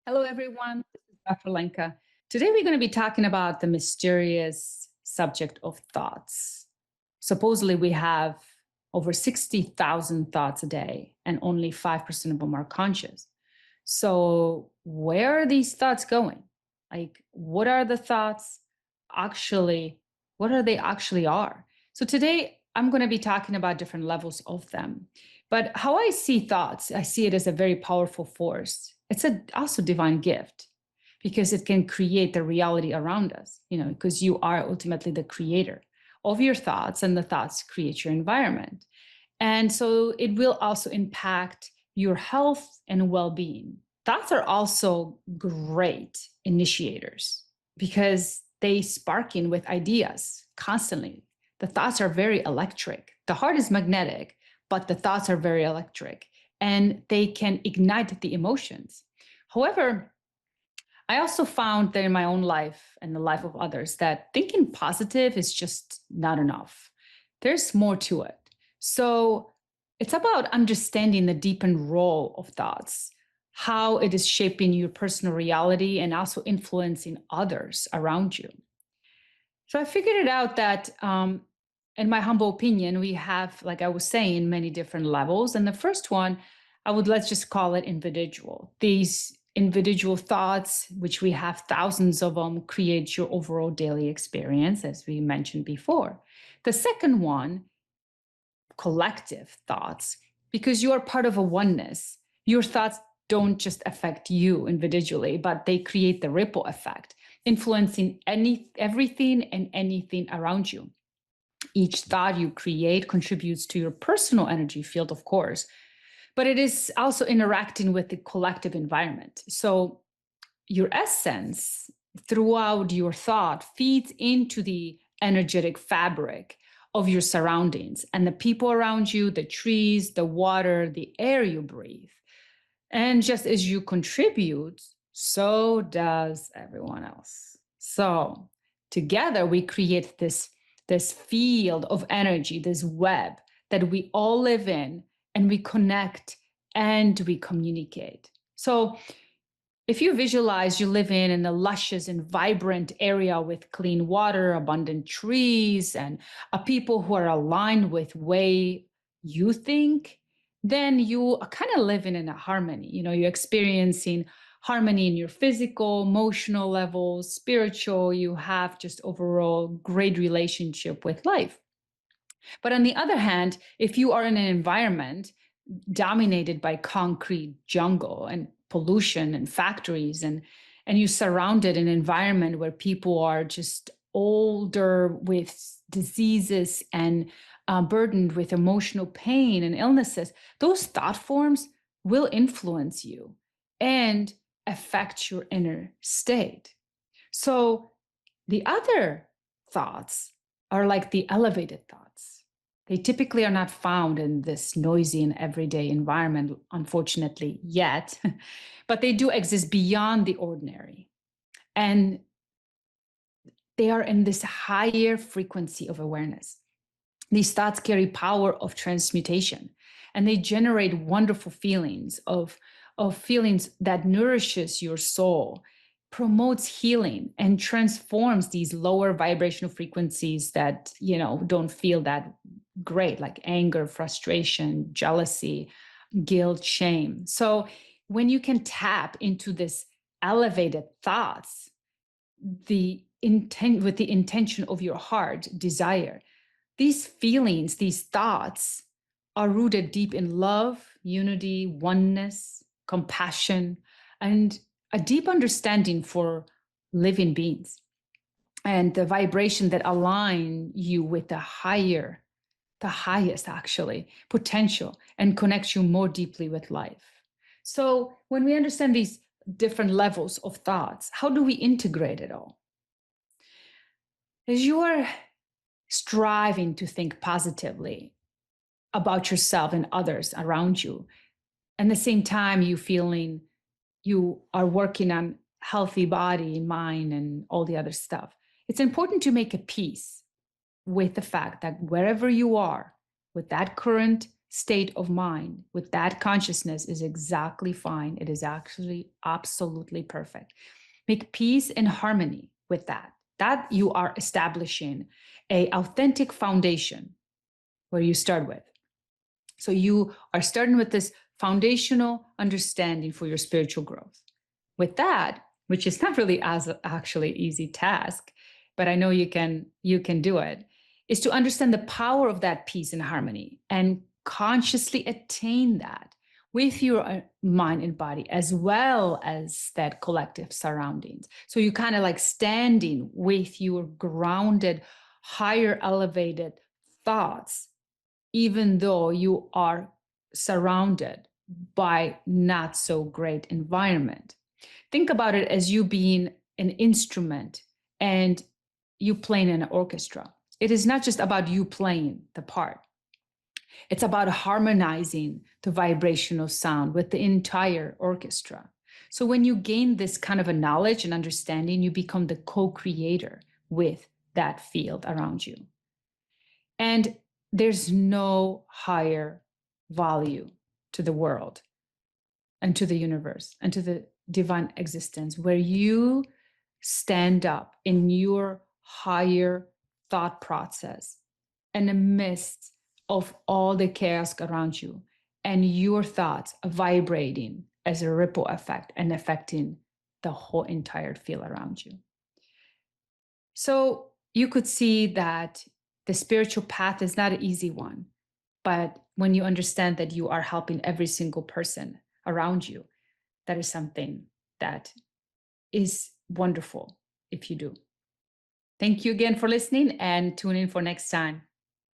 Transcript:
Hello, everyone. This is Dr. Lenka. Today, we're going to be talking about the mysterious subject of thoughts. Supposedly, we have over 60,000 thoughts a day, and only 5% of them are conscious. So, where are these thoughts going? Like, what are the thoughts actually? What are they actually are? So, today, I'm going to be talking about different levels of them. But how I see thoughts, I see it as a very powerful force. It's also divine gift because it can create the reality around us, because you are ultimately the creator of your thoughts, and the thoughts create your environment. And so it will also impact your health and well-being. Thoughts are also great initiators because they spark in with ideas constantly. The thoughts are very electric. The heart is magnetic, but the thoughts are very electric and they can ignite the emotions. However, I also found that in my own life and the life of others that thinking positive is just not enough. There's more to it. So it's about understanding the deepened role of thoughts, how it is shaping your personal reality and also influencing others around you. So I figured it out that, in my humble opinion, we have, like I was saying, many different levels. And the first one, let's just call it individual. These individual thoughts, which we have thousands of them, create your overall daily experience, as we mentioned before. The second one, collective thoughts, because you are part of a oneness. Your thoughts don't just affect you individually, but they create the ripple effect, influencing everything and anything around you. Each thought you create contributes to your personal energy field, of course, but it is also interacting with the collective environment. So your essence throughout your thought feeds into the energetic fabric of your surroundings and the people around you, the trees, the water, the air you breathe. And just as you contribute, so does everyone else. So together we create this field of energy, this web that we all live in, and we connect and we communicate. So if you visualize you live in a luscious and vibrant area with clean water, abundant trees, and a people who are aligned with way you think, then you are kind of living in a harmony. You're experiencing harmony in your physical, emotional levels, spiritual. You have just overall great relationship with life. But on the other hand, if you are in an environment dominated by concrete jungle and pollution and factories, and you surrounded an environment where people are just older with diseases and burdened with emotional pain and illnesses, those thought forms will influence you and affect your inner state. So the other thoughts are like the elevated thoughts. They typically are not found in this noisy and everyday environment, unfortunately, yet, but they do exist beyond the ordinary. And they are in this higher frequency of awareness. These thoughts carry power of transmutation, and they generate wonderful feelings of feelings that nourishes your soul, promotes healing, and transforms these lower vibrational frequencies that don't feel that great, like anger, frustration, jealousy, guilt, shame. So when you can tap into this elevated thoughts, with the intention of your heart desire, these feelings, these thoughts are rooted deep in love, unity, oneness, compassion, and a deep understanding for living beings, and the vibration that align you with the highest actually potential, and connects you more deeply with life. So when we understand these different levels of thoughts, how do we integrate it all? As you are striving to think positively about yourself and others around you, and at the same time you are working on healthy body, mind, and all the other stuff, it's important to make a peace with the fact that wherever you are with that current state of mind with that consciousness is exactly fine. It is actually absolutely perfect. Make peace and harmony with that. That you are establishing a authentic foundation where you start with. So you are starting with this foundational understanding for your spiritual growth. With that, which is not really as actually easy task, but I know you can do it, is to understand the power of that peace and harmony and consciously attain that with your mind and body as well as that collective surroundings. So you kind of like standing with your grounded, higher elevated thoughts, even though you are surrounded by not so great environment. Think about it as you being an instrument and you playing in an orchestra. It is not just about you playing the part. It's about harmonizing the vibrational sound with the entire orchestra. So when you gain this kind of a knowledge and understanding, you become the co-creator with that field around you. And there's no higher value to the world and to the universe and to the divine existence where you stand up in your higher thought process in the midst of all the chaos around you, and your thoughts are vibrating as a ripple effect and affecting the whole entire field around you. So you could see that the spiritual path is not an easy one, but when you understand that you are helping every single person around you, that is something that is wonderful if you do. Thank you again for listening, and tune in for next time.